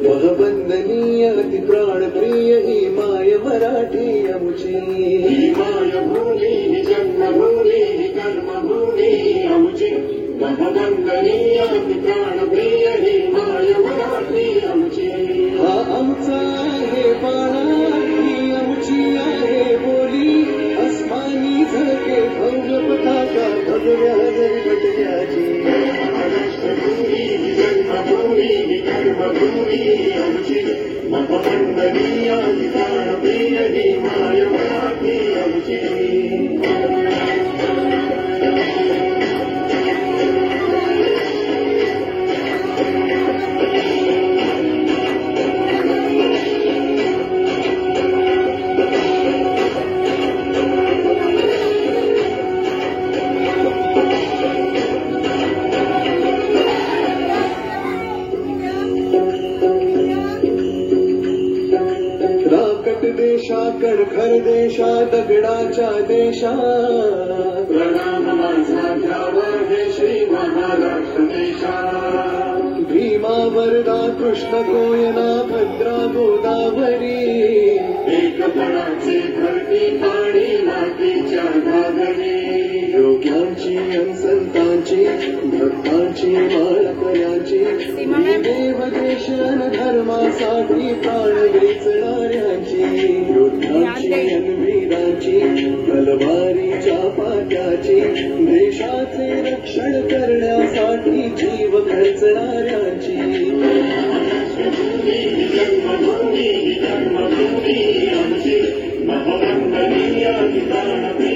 महबंदनीय अति प्राणप्रिय ही माय मराठी आमची. मायभूमी जन्मभूमी कर्मभूमी आमची. महबंदनीय अति प्राणप्रिय ही माय मराठी आमची. हा आमचा आहे बाळा, ही आमची आहे बोली. अस्मानी झळके भव्य पताका भगव्या गणपतल्याची. जन्मभूमी कर्मभूमी आमची. महबंदनीय अति प्राणप्रिय ही माय मराठी आमची. राकट देशा कणखर देशा दगडाच्या देशा. प्रणाम माझा द्यावा हे श्री महाराष्ट्र देशा. भीमा वरदा कृष्ण कोयना भद्रा गोदावरी. एकपणाचे धरती पाणी मातीच्या घागरी. योग्यांची संतांची भक्तांची माळकऱ्यांची. देव देश धर्मासाठी प्राण वेचणाऱ्यांची. योद्धांची वीरांची तलवारीच्या पाट्याची. देशाचे रक्षण करण्यासाठी जीव खर्चणाऱ्यांची. जन्मभूमी कर्मभूमी आमची. महबंदनीय अति प्राणप्रिय